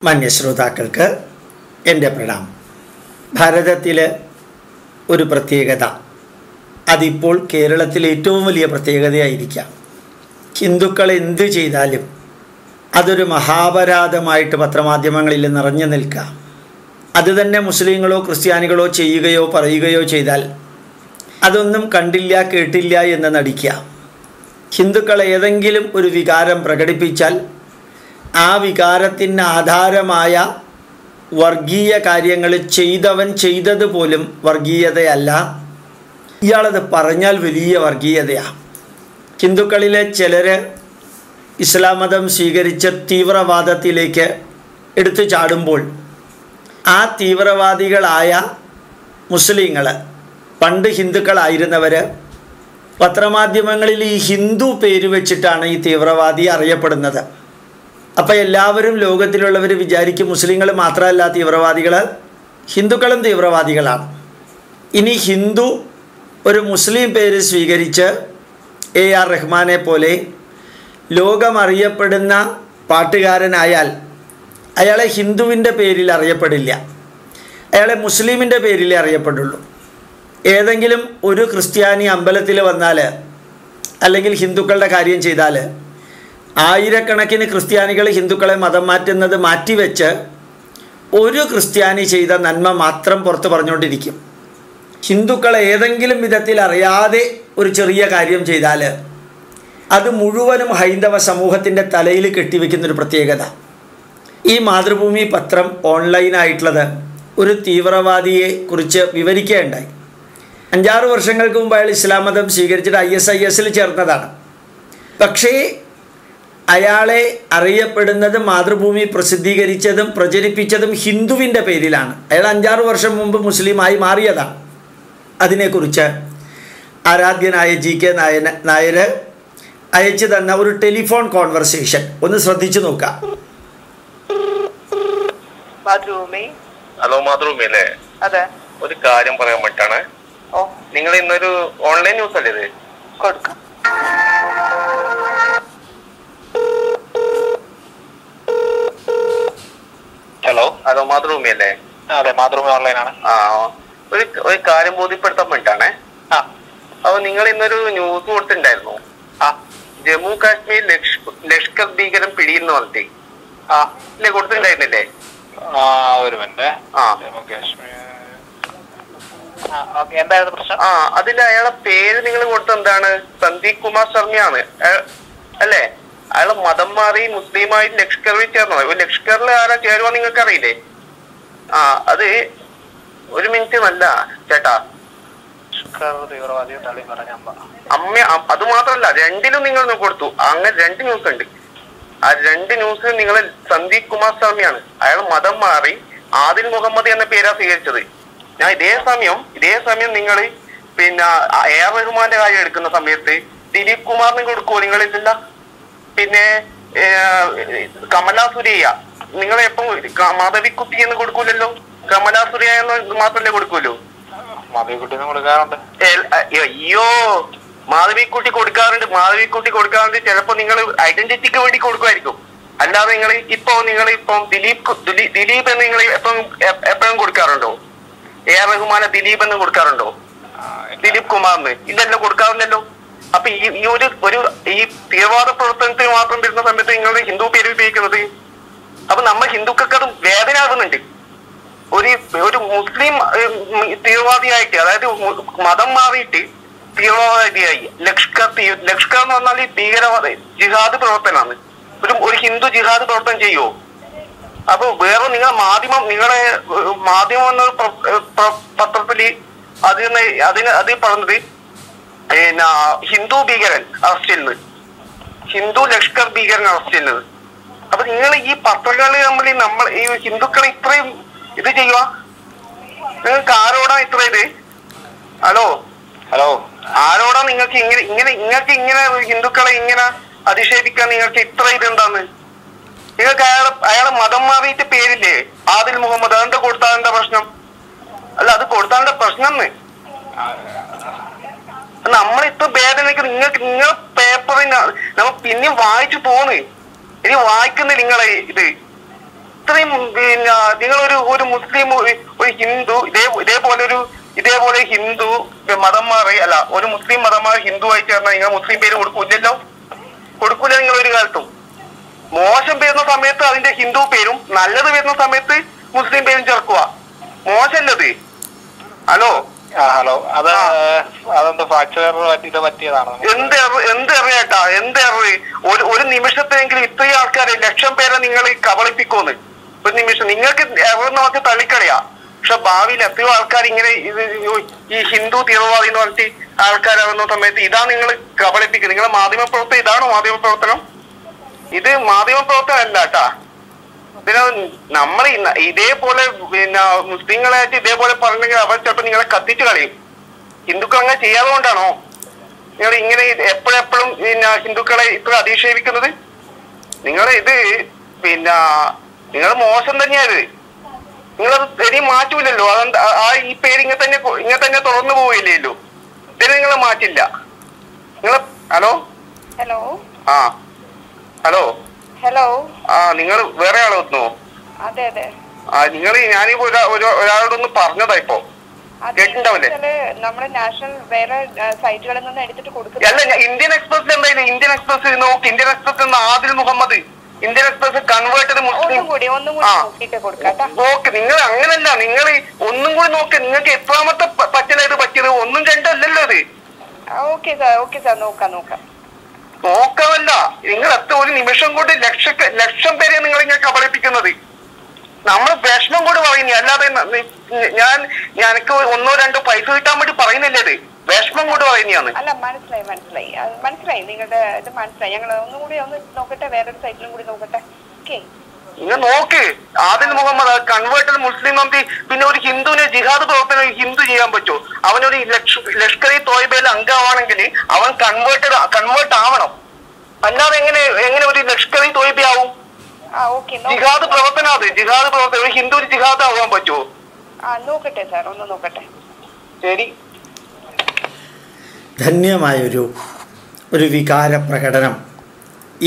മാന്യശ്രോതാക്കൾക്ക് എൻ്റെ പ്രണാമം. ഭാരതത്തിലെ ഒരു പ്രത്യേകത, അതിപ്പോൾ കേരളത്തിലെ ഏറ്റവും വലിയ പ്രത്യേകതയായിരിക്കാം. ഹിന്ദുക്കൾ എന്തു ചെയ്താലും അതൊരു മഹാപരാധമായിട്ട് പത്രമാധ്യമങ്ങളിൽ നിറഞ്ഞു നിൽക്കാം. അത് തന്നെ മുസ്ലിങ്ങളോ ക്രിസ്ത്യാനികളോ ചെയ്യുകയോ പറയുകയോ ചെയ്താൽ അതൊന്നും കണ്ടില്ല കേട്ടില്ല എന്ന് നടിക്കുക. ഹിന്ദുക്കൾ ഏതെങ്കിലും ഒരു വികാരം പ്രകടിപ്പിച്ചാൽ ആ വികാരത്തിന് ആധാരമായ വർഗീയ കാര്യങ്ങൾ ചെയ്തവൻ ചെയ്തതുപോലും വർഗീയതയല്ല, ഇയാളത് പറഞ്ഞാൽ വലിയ വർഗീയതയാണ്. ഹിന്ദുക്കളിലെ ചിലർ ഇസ്ലാം മതം സ്വീകരിച്ച തീവ്രവാദത്തിലേക്ക് എടുത്തു ചാടുമ്പോൾ ആ തീവ്രവാദികളായ മുസ്ലിങ്ങൾ, പണ്ട് ഹിന്ദുക്കളായിരുന്നവർ, പത്രമാധ്യമങ്ങളിൽ ഈ ഹിന്ദു പേര് വെച്ചിട്ടാണ് ഈ തീവ്രവാദി അറിയപ്പെടുന്നത്. അപ്പോൾ എല്ലാവരും ലോകത്തിലുള്ളവർ വിചാരിക്കും മുസ്ലിങ്ങൾ മാത്രമല്ല തീവ്രവാദികൾ, ഹിന്ദുക്കളും തീവ്രവാദികളാണ്. ഇനി ഹിന്ദു ഒരു മുസ്ലിം പേര് സ്വീകരിച്ച് AR റഹ്മാനെ പോലെ ലോകമറിയപ്പെടുന്ന പാട്ടുകാരനായാൽ അയാളെ ഹിന്ദുവിൻ്റെ പേരിൽ അറിയപ്പെടില്ല, അയാളെ മുസ്ലിമിൻ്റെ പേരിലേ അറിയപ്പെടുള്ളൂ. ഏതെങ്കിലും ഒരു ക്രിസ്ത്യാനി അമ്പലത്തിൽ വന്നാൽ അല്ലെങ്കിൽ ഹിന്ദുക്കളുടെ കാര്യം ചെയ്താൽ ആയിരക്കണക്കിന് ക്രിസ്ത്യാനികൾ ഹിന്ദുക്കളെ മതം മാറ്റുന്നത് മാറ്റിവെച്ച് ഒരു ക്രിസ്ത്യാനി ചെയ്ത നന്മ മാത്രം പുറത്ത് പറഞ്ഞുകൊണ്ടിരിക്കും. ഹിന്ദുക്കളെ ഏതെങ്കിലും വിധത്തിൽ അറിയാതെ ഒരു ചെറിയ കാര്യം ചെയ്താൽ അത് മുഴുവനും ഹൈന്ദവ സമൂഹത്തിൻ്റെ തലയിൽ കെട്ടിവെക്കുന്നൊരു പ്രത്യേകത. ഈ മാതൃഭൂമി പത്രം ഓൺലൈനായിട്ടുള്ളത് ഒരു തീവ്രവാദിയെ കുറിച്ച് വിവരിക്കുകയുണ്ടായി. 5-6 വർഷങ്ങൾക്ക് മുമ്പ് അയാൾ ഇസ്ലാം മതം സ്വീകരിച്ചിട്ട് ISIS ചേർന്നതാണ്. പക്ഷേ അയാളെ അറിയപ്പെടുന്നത് മാതൃഭൂമി പ്രസിദ്ധീകരിച്ചതും പ്രചരിപ്പിച്ചതും ഹിന്ദുവിൻ്റെ പേരിലാണ്. അയാൾ 5-6 വർഷം മുമ്പ് മുസ്ലിമായി മാറിയതാണ്. അതിനെക്കുറിച്ച് ആരാധ്യനായ GK നായർ അയച്ചു തന്ന ഒരു ടെലിഫോൺ കോൺവെർസേഷൻ ഒന്ന് ശ്രദ്ധിച്ചു നോക്കാം. ഹലോ മാതൃഭൂമി അല്ലേ? അതെ. ഒരു കാര്യം പറയാൻ വേണ്ടിട്ടാണ്. നിങ്ങൾ ഇന്നൊരു ഓൺലൈൻ ന്യൂസ് അല്ലേ ഇത്? കൊടുക്കാം. ഹലോ ഹലോ മാതൃഭൂമി അല്ലേ? അതെ, മാതൃഭൂമി ഓൺലൈനാണ്. ഒരു കാര്യം ബോധ്യപ്പെടുത്താൻ വേണ്ടിട്ടാണേ. അപ്പൊ നിങ്ങൾ ഇന്നൊരു ന്യൂസ് കൊടുത്തിട്ടുണ്ടായിരുന്നു, ജമ്മു കാശ്മീർ ലഷ്കർ ഭീകരം പിടിയെന്ന് പറഞ്ഞിട്ട്. ഇല്ലേ, കൊടുത്തിട്ടുണ്ടായിരുന്നില്ലേ? ഒരു മിനിറ്റ്. ജമ്മു കാശ്മീർ അതിൽ അയാളെ പേര് നിങ്ങൾ കൊടുത്തത് എന്താണ്? സന്ദീപ് കുമാർ ശർമ്മയാണ് അല്ലേ? അയാളെ മതം മാറി മുസ്ലിമായി ലഷ്കറിൽ ചേർന്നോ? ലഷ്കറിൽ ആരാ ചേരുവാ നിങ്ങൾക്ക് അറിയില്ലേ? അത് ഒരു മിനിറ്റ് നല്ല ചേട്ടാ, അമ്മ അത് മാത്രല്ല, രണ്ടിലും നിങ്ങൾ കൊടുത്തു. അങ്ങനെ 2 ന്യൂസ് ഉണ്ട്. ആ 2 ന്യൂസ് നിങ്ങൾ സന്ദീപ് കുമാർ ശർമ്മയാണ്, അയാൾ മതം മാറി ആദിൽ മുഹമ്മദ് എന്ന പേരാ സ്വീകരിച്ചത്. ഞാൻ ഇതേ സമയം നിങ്ങൾ പിന്നെ AR റഹ്മാന്റെ കാര്യം എടുക്കുന്ന സമയത്ത് ദിലീപ് കുമാറിന് കൊടുക്കുവോ? നിങ്ങളില്ല. പിന്നെ കമലാ സുരയ്യ നിങ്ങളെപ്പം മാധവിക്കുട്ടി എന്ന് കൊടുക്കൂലല്ലോ, കമലാ സുരയ്യ എന്ന് മാത്രമല്ലേ കൊടുക്കൂല്ലോ? മാധവിക്കുട്ടി കൊടുക്കാറുണ്ട്. അയ്യോ, മാധവിക്കുട്ടി കൊടുക്കാറുണ്ട്. ചിലപ്പോ നിങ്ങൾ ഐഡന്റിറ്റിക്ക് വേണ്ടി കൊടുക്കുമായിരിക്കും. അല്ലാതെ നിങ്ങൾ ദിലീപ് എന്ന് നിങ്ങൾ എപ്പോഴും കൊടുക്കാറുണ്ടോ? AR റഹ്മാനെ ദിലീപ് എന്ന് കൊടുക്കാറുണ്ടോ? ദിലീപ് കുമാറിന് ഇല്ലല്ലോ, കൊടുക്കാറില്ലല്ലോ. അപ്പൊ ഈ തീവ്രവാദ പ്രവർത്തനത്തിന് മാത്രം വരുന്ന സമയത്ത് നിങ്ങൾ ഹിന്ദു പേര് ഉപയോഗിക്കുന്നത്. അപ്പൊ നമ്മൾ ഹിന്ദുക്കൾക്ക് അത് വേദന ആകുന്നുണ്ട്. ഒരു മുസ്ലിം തീവ്രവാദിയായിട്ട്, അതായത് മതം മാറിയിട്ട് തീവ്രവാദിയായി ലഷ്കർ എന്ന് പറഞ്ഞാൽ ഈ ഭീകരവാദ ജിഹാദ് പ്രവർത്തനമാണ്. ഒരു ഹിന്ദു ജിഹാദ് പ്രവർത്തനം ചെയ്യുമോ? അപ്പൊ വേറെ നിങ്ങളെ മാധ്യമം എന്ന പത്രത്തില് അത് പറഞ്ഞത് ഹിന്ദു ഭീകരൻ അറസ്റ്റ് ചെയ്യുന്നത്, ഹിന്ദു ലഷ്കർ ഭീകരൻ അറസ്റ്റ് ചെയ്യുന്നത്. അപ്പൊ നിങ്ങൾ ഈ പത്രങ്ങളിൽ നമ്മൾ ഈ ഹിന്ദുക്കളെ ഇത്രയും ഇത് ചെയ്യുക, നിങ്ങൾക്ക് ആരോടാ ഇത്ര ഇത്? ഹലോ ആരോടാ നിങ്ങൾക്ക് ഇങ്ങനെ ഹിന്ദുക്കളെ ഇങ്ങനെ അധിക്ഷേപിക്കാൻ നിങ്ങൾക്ക് ഇത്ര ഇതെന്താന്ന്? നിങ്ങൾക്ക് അയാളെ മതം മാറിയിട്ട് പേരില്ലേ ആദിൽ മുഹമ്മദ്, അതെന്താ കൊടുത്താൽ പ്രശ്നം? അല്ല, അത് കൊടുത്താൽ പ്രശ്നം. നമ്മളിപ്പോ വേദനയ്ക്ക് നിങ്ങളെ പേപ്പറിന് നമ്മൾ പിന്നെയും വായിച്ചു പോന്ന്. ഇനി വായിക്കുന്നില്ല നിങ്ങളെ ഇത്. ഇത്രയും പിന്നെ നിങ്ങളൊരു മുസ്ലിം ഒരു ഹിന്ദു ഇതേപോലെ ഹിന്ദു മതം മാറി അല്ല ഒരു മുസ്ലിം മതം മാറി ഹിന്ദു ആയി ചേർന്നാൽ നിങ്ങൾ മുസ്ലിം പേര് കൊടുക്കൂല്ലല്ലോ, കൊടുക്കൂല. നിങ്ങൾ ഒരു കാലത്തും മോശം വരുന്ന സമയത്ത് അതിന്റെ ഹിന്ദു പേരും നല്ലത് വരുന്ന സമയത്ത് മുസ്ലിം പേരും ചേർക്കുക. മോശമല്ലത്. ഹലോ ഹലോ അതെന്താ ഫ്രാക്ചർ പറ്റിയതാണ്. എന്ത് അറിയാട്ടാ, എന്ത് അറിവ്. ഒരു നിമിഷത്തിനെങ്കിലും ഇത്രയും ആൾക്കാരെ 1,00,000 പേരെ നിങ്ങൾ കബളിപ്പിക്കുമെന്ന് ഒരു നിമിഷം. നിങ്ങൾക്ക് എറന്ന് നമുക്ക് തള്ളിക്കളയാ. പക്ഷെ ഭാവിയിൽ എത്രയോ ആൾക്കാർ ഇങ്ങനെ ഈ ഹിന്ദു തീവ്രവാദി എന്ന് പറഞ്ഞിട്ട് ആൾക്കാരാകുന്ന സമയത്ത് ഇതാണ് നിങ്ങൾ കബളിപ്പിക്കുന്നത്. നിങ്ങളെ മാധ്യമപ്രവർത്തനം ഇതാണോ മാധ്യമപ്രവർത്തനം? ഇത് മാധ്യമപ്രവർത്തനം അല്ല കേട്ടാ. പിന്നെ നമ്മൾ ഇതേപോലെ പിന്നെ മുസ്ലിങ്ങളായിട്ട് ഇതേപോലെ പറഞ്ഞെങ്കിൽ അവർ ചിലപ്പോൾ നിങ്ങളെ കത്തിച്ച് കളയും. ഹിന്ദുക്കൾ അങ്ങനെ ചെയ്യാതെ കൊണ്ടാണോ നിങ്ങൾ ഇങ്ങനെ എപ്പോഴെപ്പോഴും പിന്നെ ഹിന്ദുക്കളെ ഇത്ര അധിക്ഷേപിക്കുന്നത്? നിങ്ങൾ ഇത് പിന്നെ നിങ്ങൾ മോശം തന്നെയായത്. നിങ്ങളത് ഇനിയും മാറ്റൂലല്ലോ. അതെന്താ ഈ പേര് ഇങ്ങനെ തന്നെ തുറന്നു പോവില്ലല്ലോ. ഇതിന് നിങ്ങൾ മാറ്റില്ല. നിങ്ങൾ ഹലോ ഹലോ ആ ഹലോ ഹലോ നിങ്ങൾ വേറെ ആളെ വന്നോ? അതെ അതെ. നിങ്ങൾ ഞാനിപ്പോ ഒരാളോടൊന്ന് പറഞ്ഞതാ ഇപ്പൊ കേട്ടിട്ടുണ്ടാവില്ലേ? നമ്മുടെ നാഷണൽ വേറെ സൈറ്റുകളിൽ നിന്ന് എടുത്തിട്ട് കൊടുക്കും. അല്ല, ഇന്ത്യൻ എക്സ്പ്രസ് എന്തായാലും ഇന്ത്യൻ എക്സ്പ്രസ് നോക്കി. Indian Express Adil Muhammad Indian Express converted Muslim. Okay, നിങ്ങൾ അങ്ങനല്ല, നിങ്ങൾ ഒന്നും കൂടി നോക്ക്. നിങ്ങൾക്ക് എത്രാമത്തെ പറ്റലായത് പറ്റിയത്? 1, 2 അല്ലല്ലോ അത്. ഓക്കെ സാർ നോക്കാം. നോക്കാമല്ല, നിങ്ങൾ എത്ര ഒരു നിമിഷം കൊണ്ട് ലക്ഷം പേരെ നിങ്ങൾ ഇങ്ങനെ കബളിപ്പിക്കുന്നത്. നമ്മൾ വിഷമം കൊണ്ട് പറയുന്നു, അല്ലാതെ ഞാനക്ക് 1, 2 പൈസ കിട്ടാൻ വേണ്ടി പറയുന്നില്ലേ. അത് വിഷമം കൊണ്ട് പറയുന്നതാണ്. അല്ല, മനസ്സിലായി നിങ്ങളുടെ ഇത് മനസ്സിലായി. ഞങ്ങൾ ഒന്നും കൂടി ഒന്ന് നോക്കട്ടെ, വേറൊരു സൈറ്റിലും കൂടി നോക്കട്ടെ. നിങ്ങൾ നോക്ക്. ആദിൽ മുഹമ്മദ് കൺവേർട്ടഡ് മുസ്ലിം നമ്പി. പിന്നെ ഒരു ഹിന്ദുവിന് ജിഹാദ് പ്രവർത്തനം ഹിന്ദു ചെയ്യാൻ പറ്റുമോ? അവനൊരു ലഷ്കർ-ഇ തോയ്ബയിൽ അംഗമാണെങ്കിൽ അവൻ കൺവേർട്ട് ആവണം. അല്ലാതെ എങ്ങനെ ഒരു ലഷ്കർ-ഇ തോയ്ബ ആവും? ജിഹാദ് പ്രവർത്തനം. അത് ജിഹാദ് പ്രവർത്തനം. ഒരു ഹിന്ദുവിന് ജിഹാദ് ആവാൻ പറ്റുമോ? നോക്കട്ടെ സാർ, ഒന്ന് നോക്കട്ടെ. ശരി. ധന്യമായൊരു വികാര പ്രകടനം.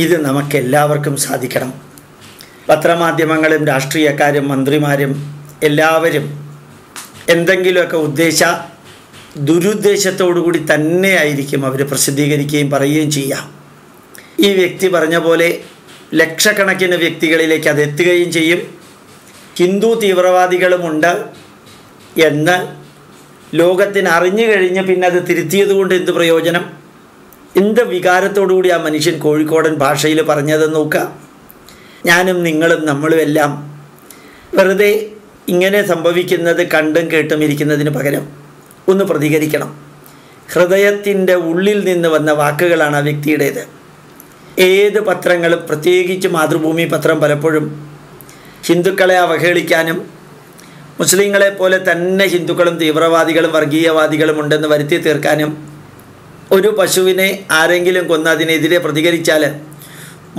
ഇത് നമുക്കെല്ലാവർക്കും സാധിക്കണം. പത്രമാധ്യമങ്ങളും രാഷ്ട്രീയക്കാരും മന്ത്രിമാരും എല്ലാവരും എന്തെങ്കിലുമൊക്കെ ദുരുദ്ദേശത്തോടു കൂടി തന്നെയായിരിക്കും അവർ പ്രസിദ്ധീകരിക്കുകയും പറയുകയും ചെയ്യുക. ഈ വ്യക്തി പറഞ്ഞ പോലെ ലക്ഷക്കണക്കിന് വ്യക്തികളിലേക്ക് അത് എത്തുകയും ചെയ്യും. ഹിന്ദു തീവ്രവാദികളുമുണ്ട് എന്ന് ലോകത്തിന് അറിഞ്ഞു കഴിഞ്ഞ് പിന്നെ അത് തിരുത്തിയത് കൊണ്ട് എന്ത് പ്രയോജനം? എന്ത് വികാരത്തോടു കൂടി ആ മനുഷ്യൻ കോഴിക്കോടൻ ഭാഷയിൽ പറഞ്ഞതെന്ന് നോക്കുക. ഞാനും നിങ്ങളും നമ്മളും എല്ലാം വെറുതെ ഇങ്ങനെ സംഭവിക്കുന്നത് കണ്ടും കേട്ടും ഇരിക്കുന്നതിന് പകരം ഒന്ന് പ്രതികരിക്കണം. ഹൃദയത്തിൻ്റെ ഉള്ളിൽ നിന്ന് വന്ന വാക്കുകളാണ് ആ വ്യക്തിയുടേത്. ഏത് പത്രങ്ങളും, പ്രത്യേകിച്ച് മാതൃഭൂമി പത്രം, പലപ്പോഴും ഹിന്ദുക്കളെ അവഹേളിക്കാനും മുസ്ലിങ്ങളെ പോലെ തന്നെ ഹിന്ദുക്കളും തീവ്രവാദികളും വർഗീയവാദികളും ഉണ്ടെന്ന് വരുത്തി തീർക്കാനും, ഒരു പശുവിനെ ആരെങ്കിലും കൊന്ന് അതിനെതിരെ പ്രതികരിച്ചാൽ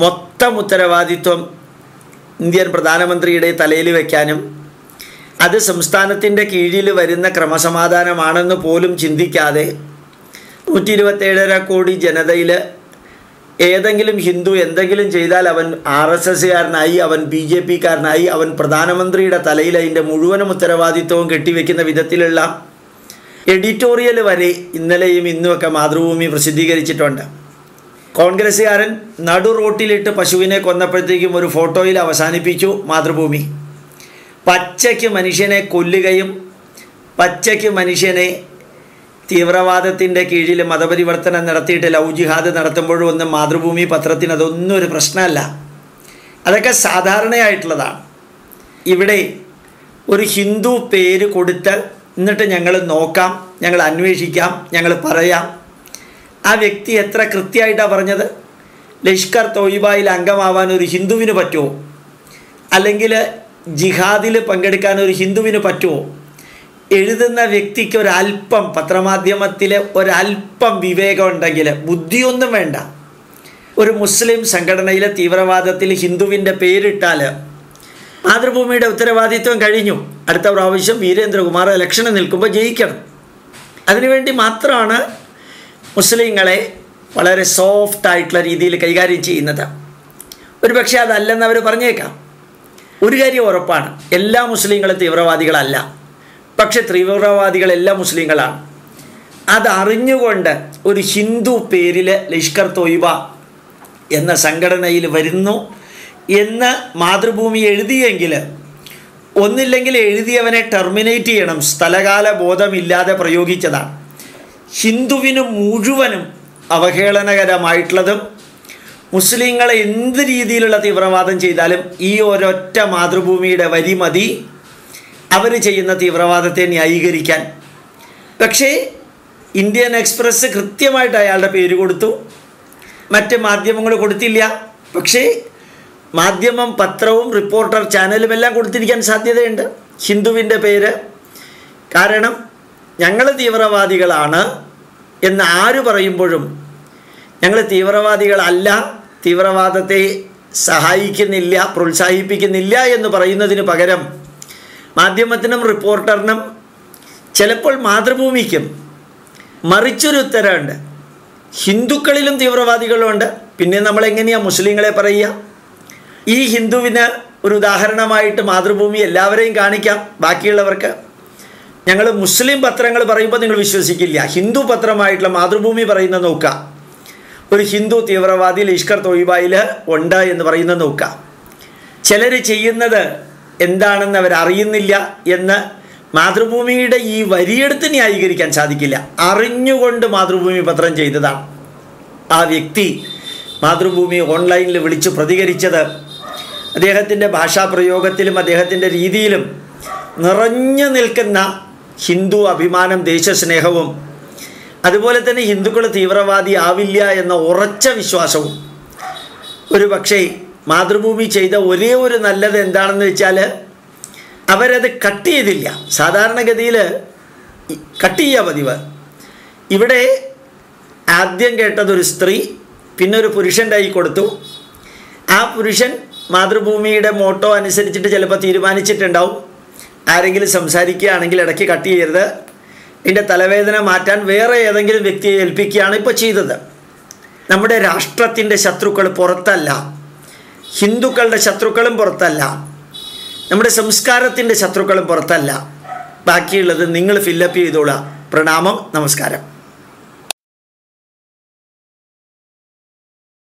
മൊത്തം ഉത്തരവാദിത്വം ഇന്ത്യൻ പ്രധാനമന്ത്രിയുടെ തലയിൽ വയ്ക്കാനും, അത് സംസ്ഥാനത്തിൻ്റെ കീഴിൽ വരുന്ന ക്രമസമാധാനമാണെന്ന് പോലും ചിന്തിക്കാതെ 127.5 കോടി ജനതയിൽ ഏതെങ്കിലും ഹിന്ദു എന്തെങ്കിലും ചെയ്താൽ അവൻ RSSകാരനായി, അവൻ BJPക്കാരനായി, അവൻ പ്രധാനമന്ത്രിയുടെ തലയിൽ അതിൻ്റെ മുഴുവനും ഉത്തരവാദിത്വവും കെട്ടിവെക്കുന്ന വിധത്തിലുള്ള എഡിറ്റോറിയൽ വരെ ഇന്നലെയും ഇന്നുമൊക്കെ മാതൃഭൂമി പ്രസിദ്ധീകരിച്ചിട്ടുണ്ട്. കോൺഗ്രസ്സുകാരൻ നടു റോട്ടിലിട്ട് പശുവിനെ കൊന്നപ്പോഴത്തേക്കും ഒരു ഫോട്ടോയിൽ അവസാനിപ്പിച്ചു മാതൃഭൂമി. പച്ചയ്ക്ക് മനുഷ്യനെ കൊല്ലുകയും പച്ചയ്ക്ക് മനുഷ്യനെ തീവ്രവാദത്തിൻ്റെ കീഴിൽ മതപരിവർത്തനം നടത്തിയിട്ട് ലവ് ജിഹാദ് നടത്തുമ്പോഴും ഒന്നും മാതൃഭൂമി പത്രത്തിന് അതൊന്നും ഒരു പ്രശ്നമല്ല. അതൊക്കെ സാധാരണയായിട്ടുള്ളതാണ്. ഇവിടെ ഒരു ഹിന്ദു പേര് കൊടുത്ത് എന്നിട്ട് ഞങ്ങൾ നോക്കാം, ഞങ്ങൾ അന്വേഷിക്കാം, ഞങ്ങൾ പറയാം. ആ വ്യക്തി എത്ര കൃത്യമായിട്ടാണ് പറഞ്ഞത്? ലഷ്കർ തോയ്ബയിൽ അംഗമാവാൻ ഒരു ഹിന്ദുവിന് പറ്റുമോ? അല്ലെങ്കിൽ ജിഹാദിൽ പങ്കെടുക്കാൻ ഒരു ഹിന്ദുവിന് പറ്റുമോ? എഴുതുന്ന വ്യക്തിക്ക് ഒരല്പം, പത്രമാധ്യമത്തിലെ ഒരല്പം വിവേകം ഉണ്ടെങ്കിൽ, ബുദ്ധിയൊന്നും വേണ്ട, ഒരു മുസ്ലിം സംഘടനയിലെ തീവ്രവാദത്തിൽ ഹിന്ദുവിൻ്റെ പേരിട്ടാൽ മാതൃഭൂമിയുടെ ഉത്തരവാദിത്വം കഴിഞ്ഞു. അടുത്ത പ്രാവശ്യം വീരേന്ദ്രകുമാർ ഇലക്ഷന് നിൽക്കുമ്പോൾ ജയിക്കണം. അതിനുവേണ്ടി മാത്രമാണ് മുസ്ലിങ്ങളെ വളരെ സോഫ്റ്റായിട്ടുള്ള രീതിയിൽ കൈകാര്യം ചെയ്യുന്നത്. ഒരു പക്ഷേ അതല്ലെന്ന് അവർ പറഞ്ഞേക്കാം. ഒരു കാര്യം ഉറപ്പാണ്, എല്ലാ മുസ്ലിങ്ങളും തീവ്രവാദികളല്ല. പക്ഷെ തീവ്രവാദികൾ എല്ലാ മുസ്ലിങ്ങളാണ്. അതറിഞ്ഞുകൊണ്ട് ഒരു ഹിന്ദു പേരിൽ ലഷ്കർ തോയ്ബ എന്ന സംഘടനയിൽ വരുന്നു എന്ന് മാതൃഭൂമി എഴുതിയെങ്കിൽ, ഒന്നില്ലെങ്കിൽ എഴുതിയവനെ ടെർമിനേറ്റ് ചെയ്യണം. സ്ഥലകാല ബോധമില്ലാതെ പ്രയോഗിച്ചതാണ്. ഹിന്ദുവിന് മുഴുവനും അവഹേളനകരമായിട്ടുള്ളതും മുസ്ലിങ്ങളെ എന്ത് രീതിയിലുള്ള തീവ്രവാദം ചെയ്താലും ഈ ഒരൊറ്റ മാതൃഭൂമിയുടെ വരി മതി അവർ ചെയ്യുന്ന തീവ്രവാദത്തെ ന്യായീകരിക്കാൻ. പക്ഷേ ഇന്ത്യൻ എക്സ്പ്രസ് കൃത്യമായിട്ട് അയാളുടെ പേര് കൊടുത്തു, മറ്റ് മാധ്യമങ്ങൾ കൊടുത്തില്ല. പക്ഷേ മാധ്യമം, പത്രവും, റിപ്പോർട്ടർ ചാനലും എല്ലാം കൊടുത്തിരിക്കാൻ സാധ്യതയുണ്ട് ഹിന്ദുവിൻ്റെ പേര്. കാരണം ഞങ്ങൾ തീവ്രവാദികളാണ് എന്ന് ആര് പറയുമ്പോഴും ഞങ്ങൾ തീവ്രവാദികളല്ല, തീവ്രവാദത്തെ സഹായിക്കുന്നില്ല, പ്രോത്സാഹിപ്പിക്കുന്നില്ല എന്ന് പറയുന്നതിന് പകരം മാധ്യമത്തിനും റിപ്പോർട്ടറിനും ചിലപ്പോൾ മാതൃഭൂമിക്കും മറിച്ചൊരു ഉത്തരമുണ്ട്. ഹിന്ദുക്കളിലും തീവ്രവാദികളുണ്ട്. പിന്നെ നമ്മളെങ്ങനെയാണ് മുസ്ലിങ്ങളെ പറയുക? ഈ ഹിന്ദുവിന് ഒരു ഉദാഹരണമായിട്ട് മാതൃഭൂമി എല്ലാവരെയും കാണിക്കാം. ബാക്കിയുള്ളവർക്ക് ഞങ്ങൾ മുസ്ലിം പത്രങ്ങൾ പറയുമ്പോൾ നിങ്ങൾ വിശ്വസിക്കില്ല. ഹിന്ദു പത്രമായിട്ടുള്ള മാതൃഭൂമി പറയുന്നത് നോക്കുക. ഒരു ഹിന്ദു തീവ്രവാദി ലഷ്കർ തോയ്ബയിൽ ഉണ്ട് എന്ന് പറയുന്നത് നോക്കുക. ചിലർ ചെയ്യുന്നത് എന്താണെന്ന് അവരറിയുന്നില്ല എന്ന് മാതൃഭൂമിയുടെ ഈ വരിയെടുത്ത് ന്യായീകരിക്കാൻ സാധിക്കില്ല. അറിഞ്ഞുകൊണ്ട് മാതൃഭൂമി പത്രം ചെയ്തതാണ്. ആ വ്യക്തി മാതൃഭൂമി ഓൺലൈനിൽ വിളിച്ച് പ്രതികരിച്ചത് അദ്ദേഹത്തിൻ്റെ ഭാഷാപ്രയോഗത്തിലും അദ്ദേഹത്തിൻ്റെ രീതിയിലും നിറഞ്ഞു നിൽക്കുന്ന ഹിന്ദു അഭിമാനം, ദേശസ്നേഹവും അതുപോലെ തന്നെ ഹിന്ദുക്കൾ തീവ്രവാദി ആവില്ല എന്ന ഉറച്ച വിശ്വാസവും. ഒരു പക്ഷേ മാതൃഭൂമി ചെയ്ത ഒരേ ഒരു നല്ലത് എന്താണെന്ന് വെച്ചാൽ അവരത് കട്ട് ചെയ്തില്ല. സാധാരണഗതിയിൽ കട്ട് ചെയ്യുക പതിവ്. ഇവിടെ ആദ്യം കേട്ടതൊരു സ്ത്രീ, പിന്നെ ഒരു പുരുഷൻ്റെ കൈ കൊടുത്തു. ആ പുരുഷൻ മാതൃഭൂമിയുടെ മോട്ടോ അനുസരിച്ചിട്ട് ചിലപ്പോൾ തീരുമാനിച്ചിട്ടുണ്ടാവും, ആരെങ്കിലും സംസാരിക്കുകയാണെങ്കിൽ ഇടയ്ക്ക് കട്ട് ചെയ്യരുത്, ഇതിൻ്റെ തലവേദന മാറ്റാൻ വേറെ ഏതെങ്കിലും വ്യക്തിയെ ഏൽപ്പിക്കുകയാണ് ഇപ്പോൾ ചെയ്തത്. നമ്മുടെ രാഷ്ട്രത്തിൻ്റെ ശത്രുക്കൾ പുറത്തല്ല, ഹിന്ദുക്കളുടെ ശത്രുക്കളും പുറത്തല്ല, നമ്മുടെ സംസ്കാരത്തിൻ്റെ ശത്രുക്കളും പുറത്തല്ല. ബാക്കിയുള്ളത് നിങ്ങൾ ഫില്ലപ്പ് ചെയ്തോളാം. പ്രണാമം, നമസ്കാരം.